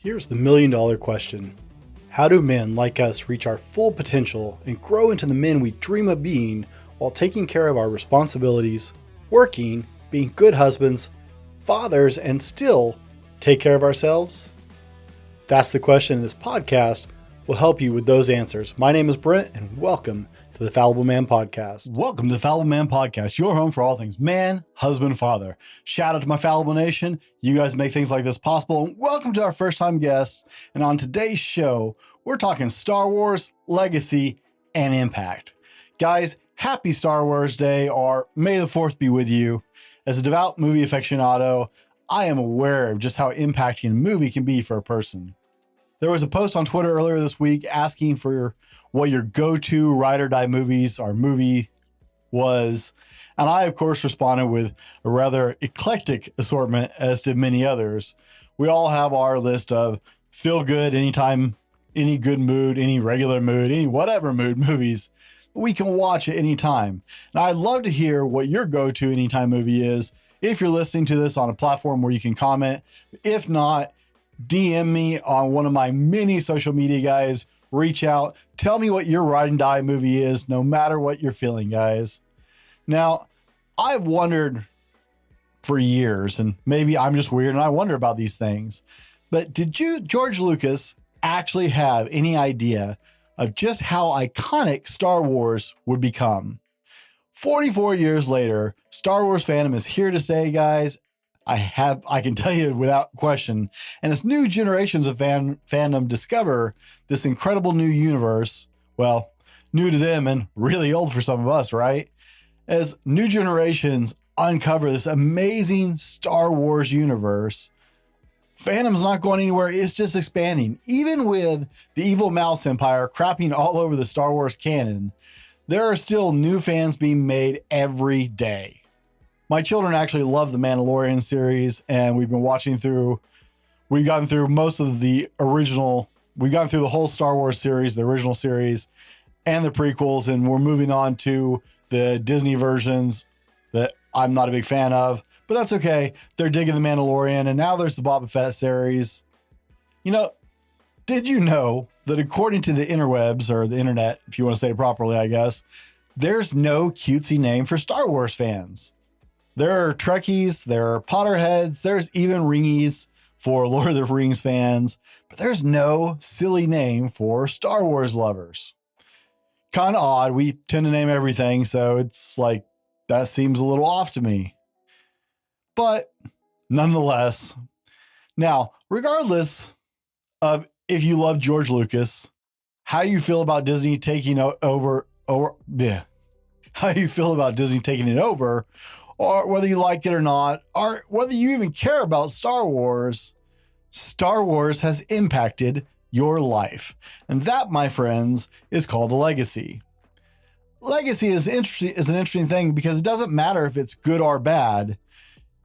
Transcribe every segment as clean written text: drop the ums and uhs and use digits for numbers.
Here's the million-dollar question. How do men like us reach our full potential and grow into the men we dream of being while taking care of our responsibilities, working, being good husbands, fathers, and still take care of ourselves? That's the question, and this podcast will help you with those answers. My name is Brent, and welcome to the Fallible Man Podcast. Welcome to the Fallible Man Podcast, your home for all things man, husband, father. Shout out to my Fallible Nation. You guys make things like this possible. And welcome to our first-time guests. And on today's show, we're talking Star Wars, legacy, and impact. Guys, happy Star Wars Day, or May the 4th be with you. As a devout movie aficionado, I am aware of just how impacting a movie can be for a person. There was a post on Twitter earlier this week asking for what your go-to ride or die movies or movie was. And I, of course, responded with a rather eclectic assortment, as did many others. We all have our list of feel good anytime, any good mood, any regular mood, any whatever mood movies we can watch at any time. And I'd love to hear what your go-to anytime movie is. If you're listening to this on a platform where you can comment, if not, DM me on one of my many social media guys. Reach out. Tell me what your ride and die movie is, no matter what you're feeling, guys. Now, I've wondered for years, and maybe I'm just weird and I wonder about these things, but did George Lucas actually have any idea of just how iconic Star Wars would become? 44 years later, Star Wars fandom is here to stay, guys. I can tell you without question. And as new generations of fandom discover this incredible new universe, well, new to them and really old for some of us, right? As new generations uncover this amazing Star Wars universe, fandom's not going anywhere. It's just expanding. Even with the evil mouse empire crapping all over the Star Wars canon, there are still new fans being made every day. My children actually love the Mandalorian series, and we've gotten through most of the original, we've gone through the whole Star Wars series, the original series, and the prequels, and we're moving on to the Disney versions that I'm not a big fan of, but that's okay. They're digging the Mandalorian, and now there's the Boba Fett series. You know, did you know that according to the interwebs, or the internet, if you want to say it properly, I guess, there's no cutesy name for Star Wars fans? There are Trekkies, there are Potterheads, there's even Ringies for Lord of the Rings fans, but there's no silly name for Star Wars lovers. Kind of odd. We tend to name everything, so it's like, that seems a little off to me. But nonetheless, now, regardless of if you love George Lucas, how you feel about Disney taking over, how you feel about Disney taking it over, or whether you like it or not, or whether you even care about Star Wars has impacted your life. And that, my friends, is called a legacy. Legacy is an interesting thing because it doesn't matter if it's good or bad,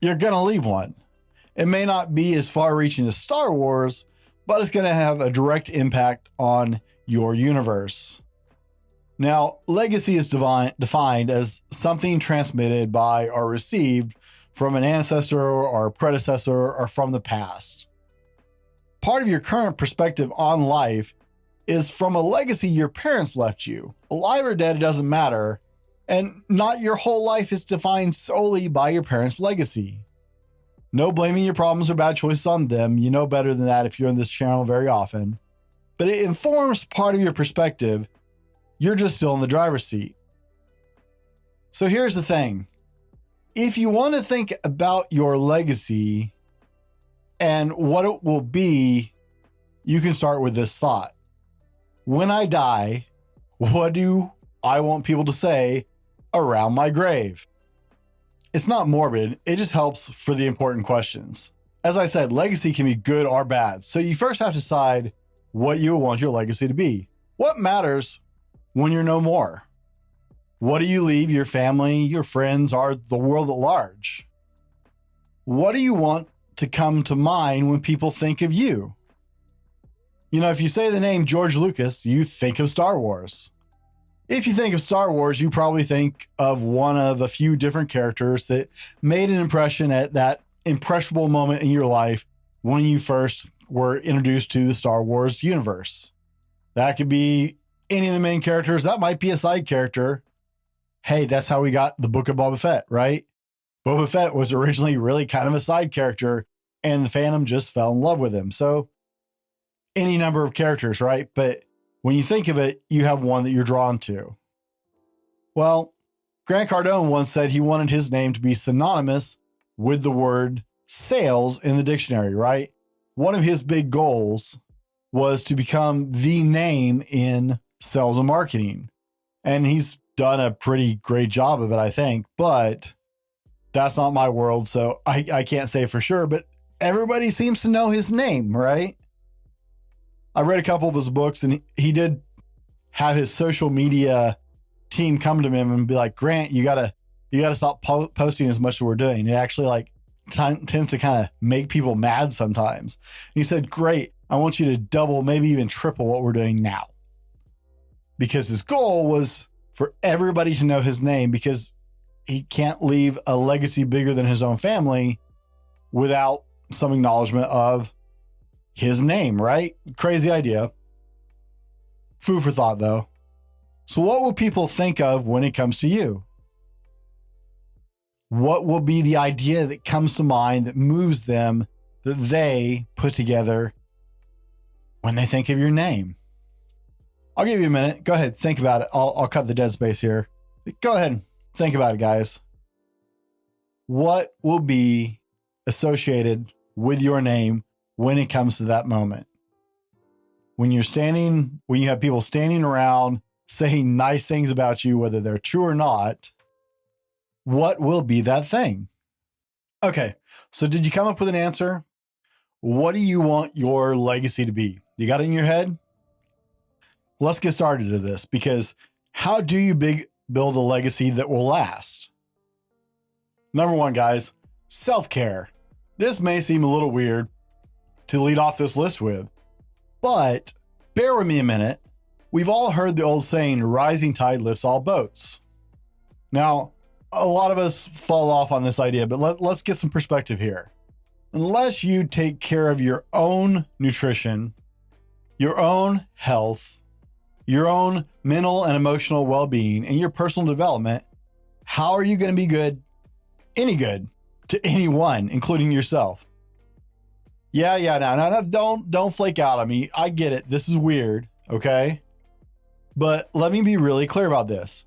you're going to leave one. It may not be as far-reaching as Star Wars, but it's going to have a direct impact on your universe. Now, legacy is defined as something transmitted by or received from an ancestor or a predecessor or from the past. Part of your current perspective on life is from a legacy your parents left you. Alive or dead, it doesn't matter. And not your whole life is defined solely by your parents' legacy. No blaming your problems or bad choices on them. You know better than that if you're in this channel very often. But it informs part of your perspective. You're just still in the driver's seat. So here's the thing. If you want to think about your legacy and what it will be, you can start with this thought. When I die, what do I want people to say around my grave? It's not morbid. It just helps for the important questions. As I said, legacy can be good or bad. So you first have to decide what you want your legacy to be. What matters when you're no more? What do you leave your family, your friends, or the world at large? What do you want to come to mind when people think of you? You know, if you say the name George Lucas, you think of Star Wars. If you think of Star Wars, you probably think of one of a few different characters that made an impression at that impressionable moment in your life when you first we're introduced to the Star Wars universe. That could be any of the main characters. That might be a side character. Hey, that's how we got the Book of Boba Fett, right? Boba Fett was originally really kind of a side character, and the fandom just fell in love with him. So any number of characters, right? But when you think of it, you have one that you're drawn to. Well, Grant Cardone once said he wanted his name to be synonymous with the word sales in the dictionary, right? One of his big goals was to become the name in sales and marketing. And he's done a pretty great job of it, I think, but that's not my world. So I can't say for sure, but everybody seems to know his name, right? I read a couple of his books, and he did have his social media team come to him and be like, Grant, you gotta stop posting as much as we're doing. It actually like tends to kind of make people mad sometimes. And he said, great, I want you to double, maybe even triple what we're doing now. Because his goal was for everybody to know his name, because he can't leave a legacy bigger than his own family without some acknowledgement of his name, right? Crazy idea. Food for thought, though. So what will people think of when it comes to you? What will be the idea that comes to mind that moves them, that they put together when they think of your name? I'll give you a minute. Go ahead. Think about it. I'll cut the dead space here. Go ahead and think about it, guys. What will be associated with your name when it comes to that moment? When you have people standing around saying nice things about you, whether they're true or not, what will be that thing? Okay, so did you come up with an answer? What do you want your legacy to be? You got it in your head? Let's get started to this, because how do you build a legacy that will last? Number one, guys, self-care. This may seem a little weird to lead off this list with, but bear with me a minute. We've all heard the old saying, rising tide lifts all boats. Now, a lot of us fall off on this idea, but let's get some perspective here. Unless you take care of your own nutrition, your own health, your own mental and emotional well-being, and your personal development, how are you going to be any good to anyone, including yourself? No, don't flake out on me. I get it. This is weird, okay? But let me be really clear about this.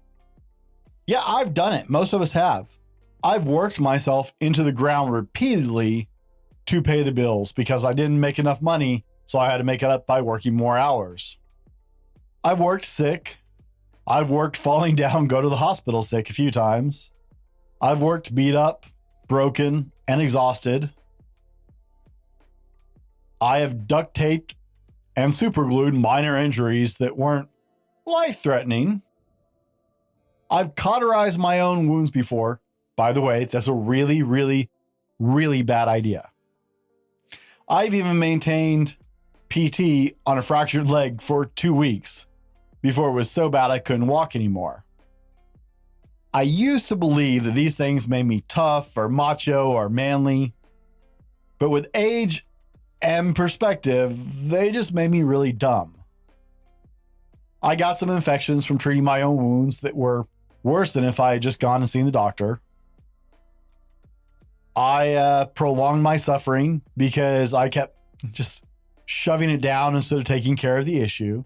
Yeah, I've done it. Most of us have. I've worked myself into the ground repeatedly to pay the bills because I didn't make enough money, so I had to make it up by working more hours. I've worked sick. I've worked falling down, go to the hospital sick a few times. I've worked beat up, broken, and exhausted. I have duct taped and superglued minor injuries that weren't life-threatening. I've cauterized my own wounds before. By the way, that's a really, really, really bad idea. I've even maintained PT on a fractured leg for 2 weeks before it was so bad I couldn't walk anymore. I used to believe that these things made me tough or macho or manly, but with age and perspective, they just made me really dumb. I got some infections from treating my own wounds that were worse than if I had just gone and seen the doctor. I prolonged my suffering because I kept just shoving it down instead of taking care of the issue.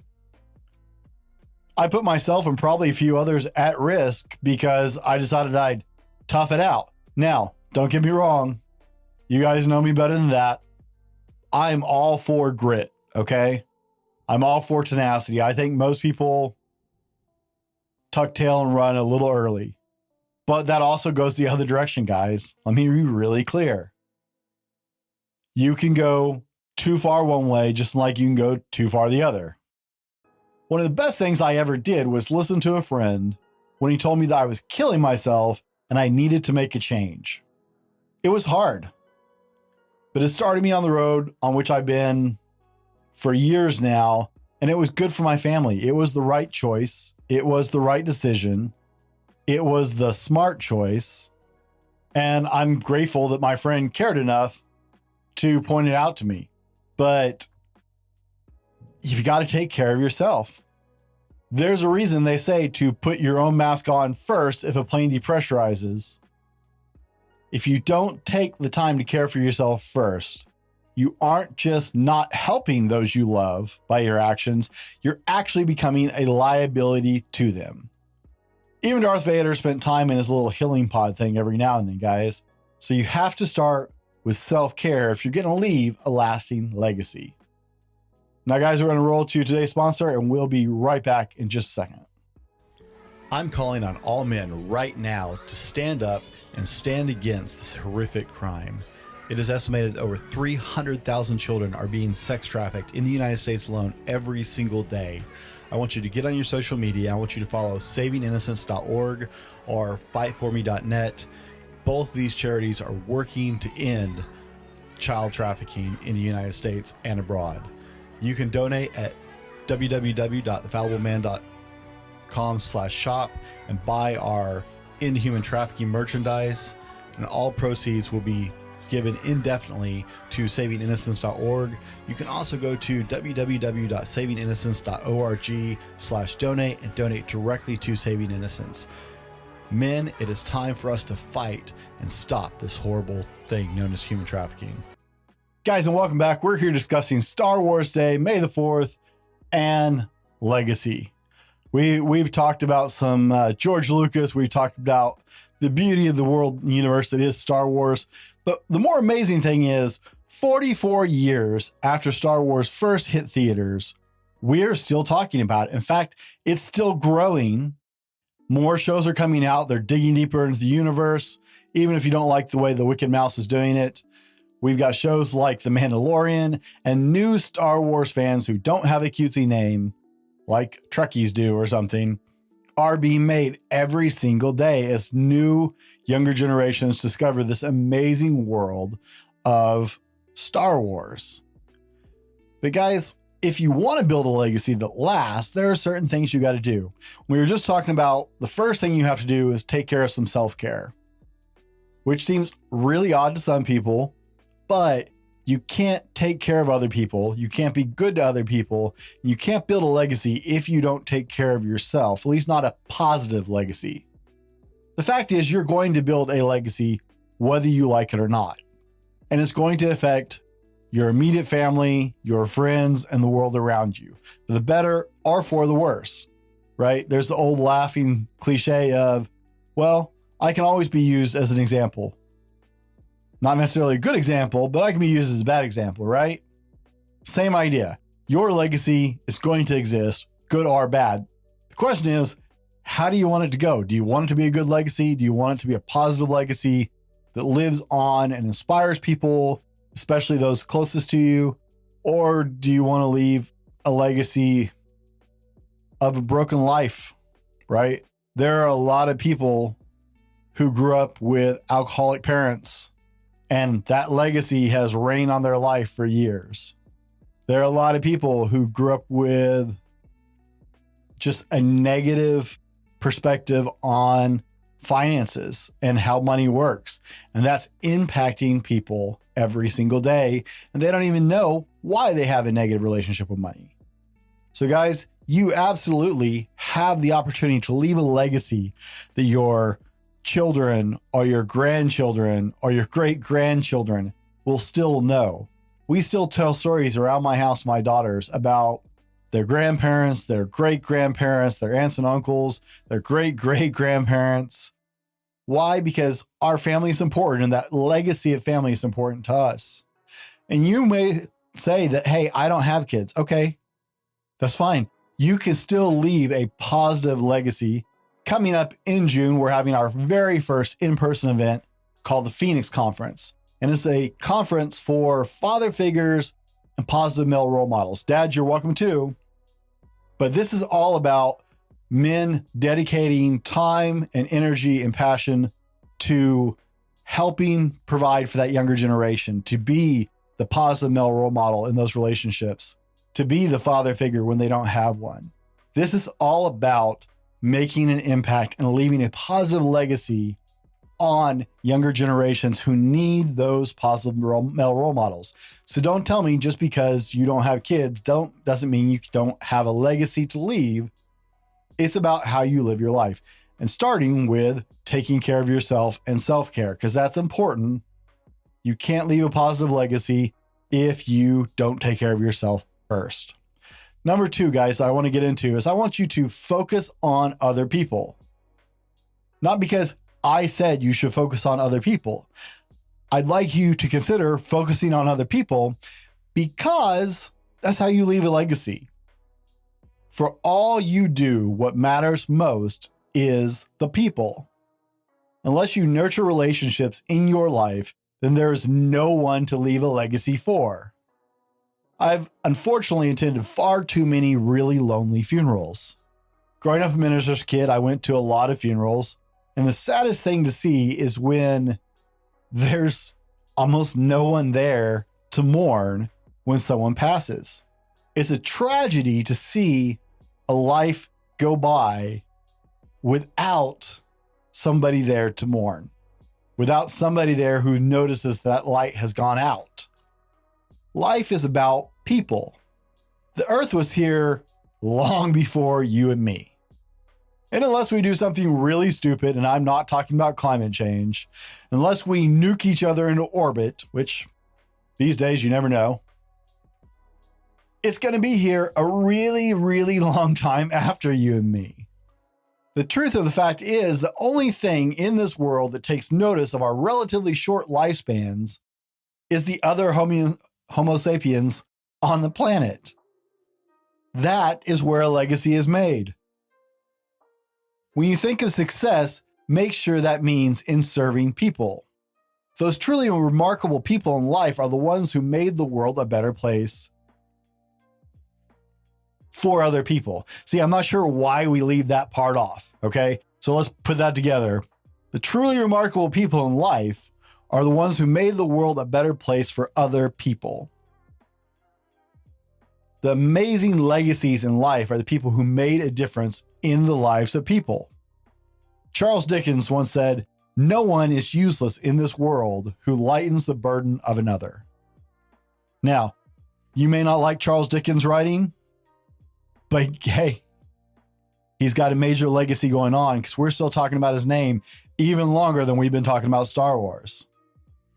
I put myself and probably a few others at risk because I decided I'd tough it out. Now, don't get me wrong. You guys know me better than that. I'm all for grit, okay? I'm all for tenacity. I think most people tuck tail and run a little early. But that also goes the other direction, guys. Let me be really clear. You can go too far one way just like you can go too far the other. One of the best things I ever did was listen to a friend when he told me that I was killing myself and I needed to make a change. It was hard, but it started me on the road on which I've been for years now, and it was good for my family. It was the right choice. It was the right decision. It was the smart choice. And I'm grateful that my friend cared enough to point it out to me. but you've got to take care of yourself. There's a reason they say to put your own mask on first if a plane depressurizes. If you don't take the time to care for yourself first, you aren't just not helping those you love by your actions, you're actually becoming a liability to them. Even Darth Vader spent time in his little healing pod thing every now and then, guys. So you have to start with self-care if you're going to leave a lasting legacy. Now, guys, we're going to roll to today's sponsor, and we'll be right back in just a second. I'm calling on all men right now to stand up and stand against this horrific crime. It is estimated over 300,000 children are being sex trafficked in the United States alone every single day. I want you to get on your social media. I want you to follow savinginnocence.org or fightforme.net. Both of these charities are working to end child trafficking in the United States and abroad. You can donate at www.thefallibleman.com/shop and buy our End Human Trafficking merchandise, and all proceeds will be given indefinitely to savinginnocence.org. You can also go to www.savinginnocence.org/donate and donate directly to Saving Innocence. Men, it is time for us to fight and stop this horrible thing known as human trafficking. Guys, and welcome back. We're here discussing Star Wars Day, May the 4th, and legacy. We've talked about some George Lucas. We've talked about the beauty of the world and universe that is Star Wars. But the more amazing thing is 44 years after Star Wars first hit theaters, we're still talking about it. In fact, it's still growing. More shows are coming out. They're digging deeper into the universe. Even if you don't like the way the Wicked Mouse is doing it, we've got shows like The Mandalorian, and new Star Wars fans who don't have a cutesy name, like Trekkies do or something, are being made every single day as new younger generations discover this amazing world of Star Wars. But guys, if you want to build a legacy that lasts, there are certain things you got to do. We were just talking about the first thing you have to do is take care of some self-care, which seems really odd to some people, but you can't take care of other people. You can't be good to other people. You can't build a legacy if you don't take care of yourself, at least not a positive legacy. The fact is, you're going to build a legacy whether you like it or not. And it's going to affect your immediate family, your friends, and the world around you, for the better or for the worse, right? There's the old laughing cliche of, well, I can always be used as an example. Not necessarily a good example, but I can be used as a bad example, right? Same idea. Your legacy is going to exist, good or bad. The question is, how do you want it to go? Do you want it to be a good legacy? Do you want it to be a positive legacy that lives on and inspires people, especially those closest to you? Or do you want to leave a legacy of a broken life, right? There are a lot of people who grew up with alcoholic parents, and that legacy has reigned on their life for years. There are a lot of people who grew up with just a negative perspective on finances and how money works. And that's impacting people every single day. And they don't even know why they have a negative relationship with money. So guys, you absolutely have the opportunity to leave a legacy that your children or your grandchildren or your great-grandchildren will still know. We still tell stories around my house, my daughters, about their grandparents, their great-grandparents, their aunts and uncles, their great-great-grandparents. Why? Because our family is important, and that legacy of family is important to us. And you may say that, hey, I don't have kids. Okay, that's fine. You can still leave a positive legacy. Coming up in June, we're having our very first in-person event called the Phoenix Conference. And it's a conference for father figures and positive male role models. Dad, you're welcome too. But this is all about men dedicating time and energy and passion to helping provide for that younger generation, to be the positive male role model in those relationships, to be the father figure when they don't have one. This is all about making an impact and leaving a positive legacy on younger generations who need those positive male role models. So don't tell me just because you don't have kids doesn't mean you don't have a legacy to leave. It's about how you live your life, and starting with taking care of yourself and self-care, because that's important. You can't leave a positive legacy if you don't take care of yourself first. Number 2, guys, I want to get into is I want you to focus on other people. Not because I said you should focus on other people. I'd like you to consider focusing on other people because that's how you leave a legacy. For all you do, what matters most is the people. Unless you nurture relationships in your life, then there's no one to leave a legacy for. I've unfortunately attended far too many really lonely funerals. Growing up a minister's kid, I went to a lot of funerals, and the saddest thing to see is when there's almost no one there to mourn when someone passes. It's a tragedy to see a life go by without somebody there to mourn, without somebody there who notices that light has gone out. Life is about people. The earth was here long before you and me. And unless we do something really stupid, and I'm not talking about climate change, unless we nuke each other into orbit, which these days you never know, it's going to be here a really, really long time after you and me. The truth of the fact is, the only thing in this world that takes notice of our relatively short lifespans is the other Homo sapiens on the planet. That is where a legacy is made. When you think of success, make sure that means in serving people. Those truly remarkable people in life are the ones who made the world a better place for other people. See, I'm not sure why we leave that part off, okay? So let's put that together. The truly remarkable people in life are the ones who made the world a better place for other people. The amazing legacies in life are the people who made a difference in the lives of people. Charles Dickens once said, "No one is useless in this world who lightens the burden of another." Now, you may not like Charles Dickens' writing, but hey, he's got a major legacy going on because we're still talking about his name even longer than we've been talking about Star Wars.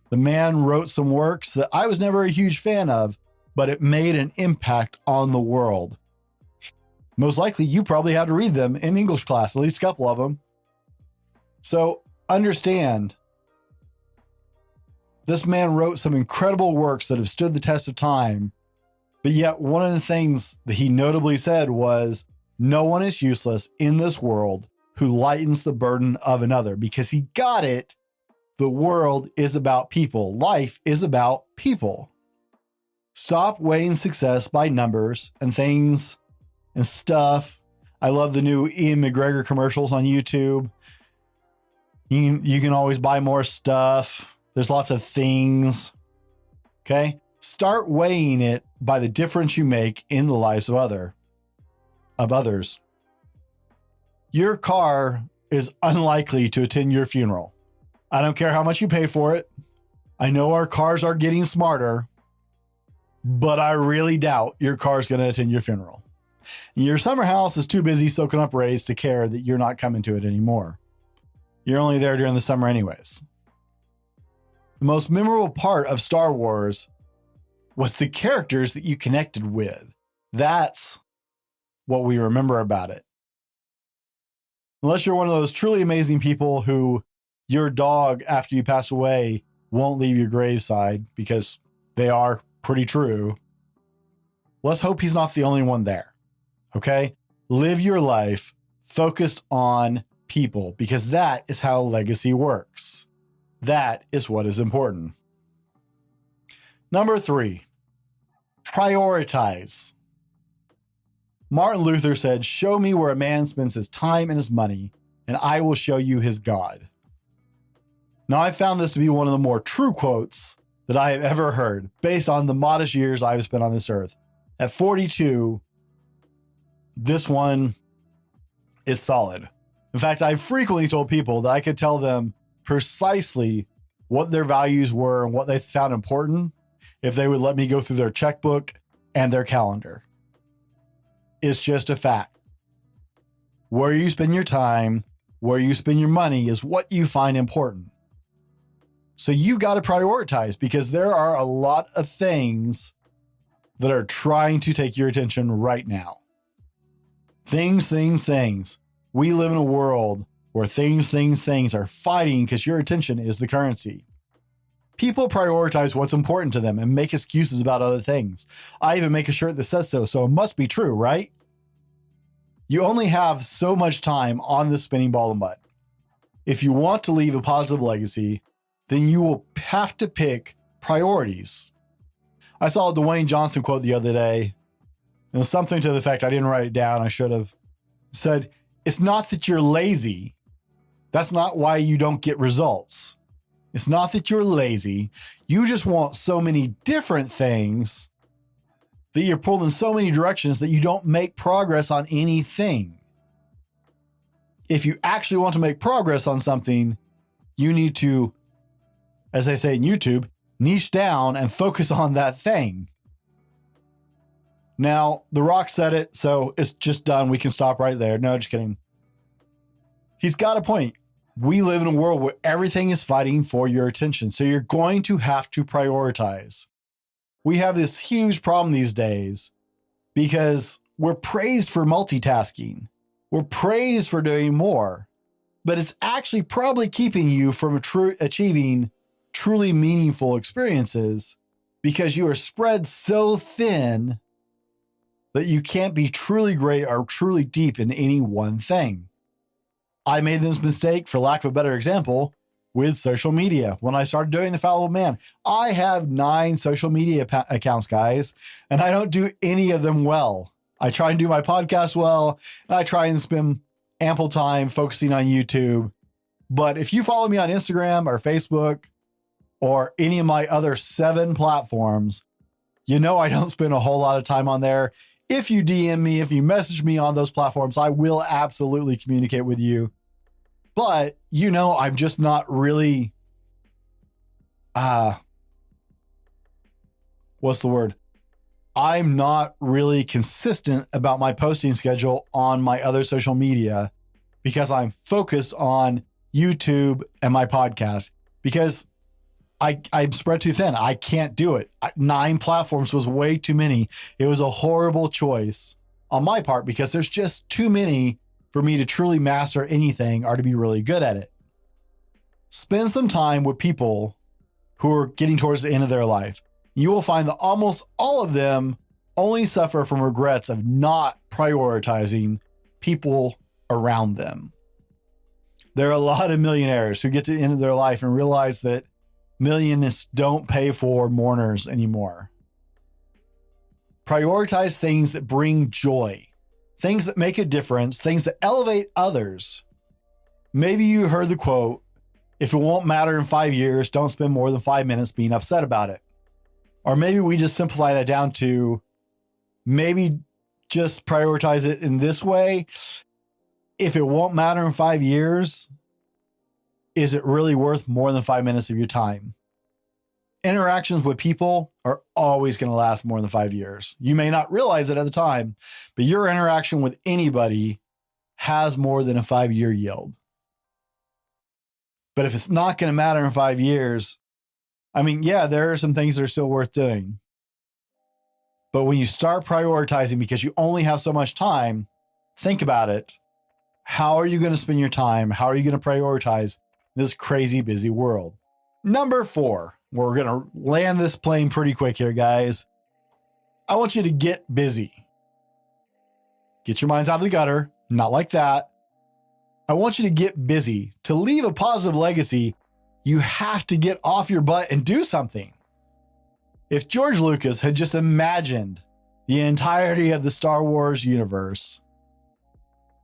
The man wrote some works that I was never a huge fan of, but it made an impact on the world. Most likely, you probably had to read them in English class, at least a couple of them. So understand, this man wrote some incredible works that have stood the test of time, but yet one of the things that he notably said was, no one is useless in this world who lightens the burden of another, because he got it. The world is about people. Life is about people. Stop weighing success by numbers and things and stuff. I love the new Ian McGregor commercials on YouTube. You can always buy more stuff. There's lots of things. Okay? Start weighing it by the difference you make in the lives of others. Your car is unlikely to attend your funeral. I don't care how much you pay for it. I know our cars are getting smarter, but I really doubt your car's going to attend your funeral. Your summer house is too busy soaking up rays to care that you're not coming to it anymore. You're only there during the summer anyways. The most memorable part of Star Wars was the characters that you connected with. That's what we remember about it. Unless you're one of those truly amazing people who your dog, after you pass away, won't leave your graveside, because they are pretty true. Let's hope he's not the only one there. Okay? Live your life focused on people, because that is how legacy works. That is what is important. Number 3, prioritize. Martin Luther said, "Show me where a man spends his time and his money, and I will show you his God." Now, I found this to be one of the more true quotes that I have ever heard, based on the modest years I've spent on this earth. At 42, this one is solid. In fact, I've frequently told people that I could tell them precisely what their values were and what they found important if they would let me go through their checkbook and their calendar. It's just a fact. Where you spend your time, where you spend your money is what you find important. So you got to prioritize, because there are a lot of things that are trying to take your attention right now. Things. We live in a world where things are fighting because your attention is the currency. People prioritize what's important to them and make excuses about other things. I even make a shirt that says so it must be true, right? You only have so much time on this spinning ball of mud. If you want to leave a positive legacy, then you will have to pick priorities. I saw a Dwayne Johnson quote the other day, and something to the effect, I didn't write it down, I should have, said, "It's not that you're lazy. That's not why you don't get results. It's not that you're lazy. You just want so many different things that you're pulled in so many directions that you don't make progress on anything. If you actually want to make progress on something, you need to, as they say in YouTube, niche down and focus on that thing." Now, The Rock said it, so it's just done. We can stop right there. No, just kidding. He's got a point. We live in a world where everything is fighting for your attention, so you're going to have to prioritize. We have this huge problem these days because we're praised for multitasking. We're praised for doing more, but it's actually probably keeping you from achieving truly meaningful experiences because you are spread so thin that you can't be truly great or truly deep in any one thing. I made this mistake, for lack of a better example, with social media. When I started doing the Fallible Man, I have 9 social media accounts, guys, and I don't do any of them well. I try and do my podcast well, and I try and spend ample time focusing on YouTube. But if you follow me on Instagram or Facebook or any of my other 7 platforms, you know I don't spend a whole lot of time on there. If you DM me, if you message me on those platforms, I will absolutely communicate with you. But, you know, I'm just not really, what's the word? I'm not really consistent about my posting schedule on my other social media because I'm focused on YouTube and my podcast, because I'm spread too thin. I can't do it. 9 platforms was way too many. It was a horrible choice on my part because there's just too many for me to truly master anything or to be really good at it. Spend some time with people who are getting towards the end of their life. You will find that almost all of them only suffer from regrets of not prioritizing people around them. There are a lot of millionaires who get to the end of their life and realize that millions don't pay for mourners anymore. Prioritize things that bring joy, things that make a difference, things that elevate others. Maybe you heard the quote, "If it won't matter in 5 years, don't spend more than 5 minutes being upset about it." Or maybe we just simplify that down to maybe just prioritize it in this way. If it won't matter in 5 years, is it really worth more than 5 minutes of your time? Interactions with people are always going to last more than 5 years. You may not realize it at the time, but your interaction with anybody has more than a 5-year yield. But if it's not going to matter in 5 years, I mean, yeah, there are some things that are still worth doing. But when you start prioritizing because you only have so much time, think about it. How are you going to spend your time? How are you going to prioritize this crazy busy world? Number 4, we're going to land this plane pretty quick here, guys. I want you to get busy. Get your minds out of the gutter. Not like that. I want you to get busy. To leave a positive legacy, you have to get off your butt and do something. If George Lucas had just imagined the entirety of the Star Wars universe,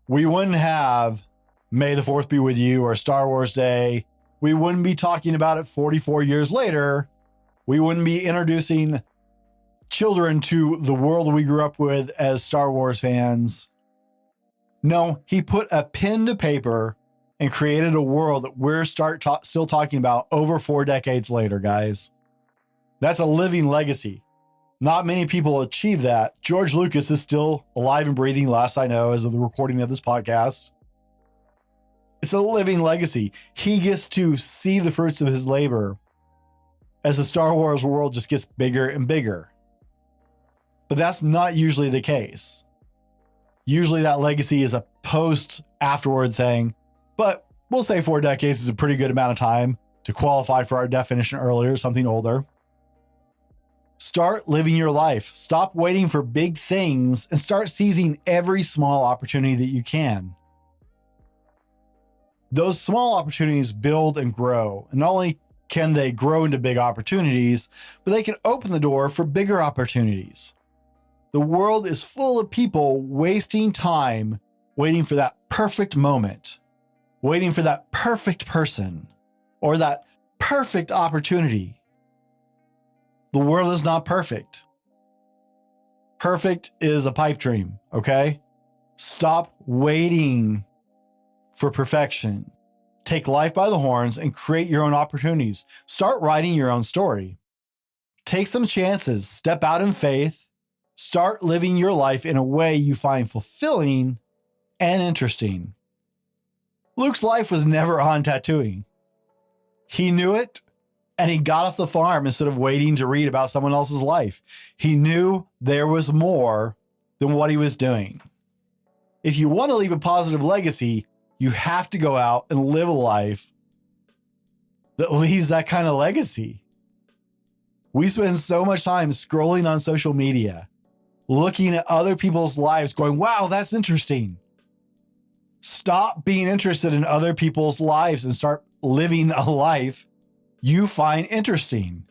we wouldn't have May the 4th be with you or Star Wars Day. We wouldn't be talking about it 44 years later. We wouldn't be introducing children to the world we grew up with as Star Wars fans. No, he put a pen to paper and created a world that we're still talking about over 4 decades later, guys. That's a living legacy. Not many people achieve that. George Lucas is still alive and breathing, last I know, as of the recording of this podcast. It's a living legacy. He gets to see the fruits of his labor as the Star Wars world just gets bigger and bigger. But that's not usually the case. Usually that legacy is a post-afterward thing, but we'll say 4 decades is a pretty good amount of time to qualify for our definition earlier, something older. Start living your life. Stop waiting for big things and start seizing every small opportunity that you can. Those small opportunities build and grow. And not only can they grow into big opportunities, but they can open the door for bigger opportunities. The world is full of people wasting time waiting for that perfect moment, waiting for that perfect person, or that perfect opportunity. The world is not perfect. Perfect is a pipe dream, okay? Stop waiting for perfection. Take life by the horns and create your own opportunities. Start writing your own story. Take some chances. Step out in faith. Start living your life in a way you find fulfilling and interesting. Luke's life was never on tattooing. He knew it, and he got off the farm instead of waiting to read about someone else's life. He knew there was more than what he was doing. If you want to leave a positive legacy, you have to go out and live a life that leaves that kind of legacy. We spend so much time scrolling on social media, looking at other people's lives, going, wow, that's interesting. Stop being interested in other people's lives and start living a life you find interesting.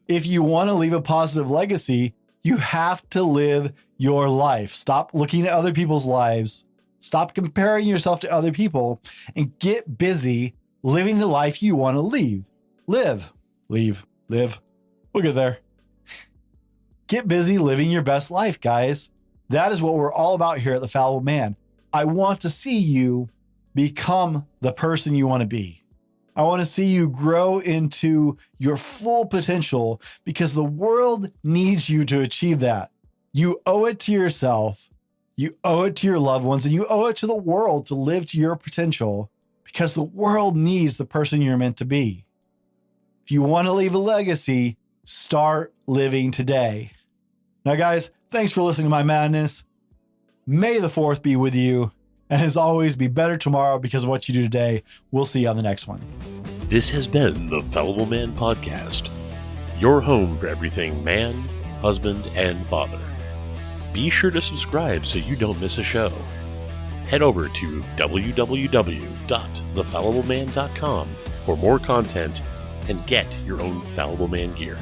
If you want to leave a positive legacy, you have to live your life. Stop looking at other people's lives. Stop comparing yourself to other people and get busy living the life you want to live. We'll get there. Get busy living your best life, guys. That is what we're all about here at the Fallible Man. I want to see you become the person you want to be. I want to see you grow into your full potential because the world needs you to achieve that. You owe it to yourself, you owe it to your loved ones, and you owe it to the world to live to your potential because the world needs the person you're meant to be. If you want to leave a legacy, start living today. Now, guys, thanks for listening to my madness. May the 4th be with you. And as always, be better tomorrow because of what you do today. We'll see you on the next one. This has been the Fallible Man Podcast, your home for everything man, husband, and father. Be sure to subscribe so you don't miss a show. Head over to www.thefallibleman.com for more content and get your own Fallible Man gear.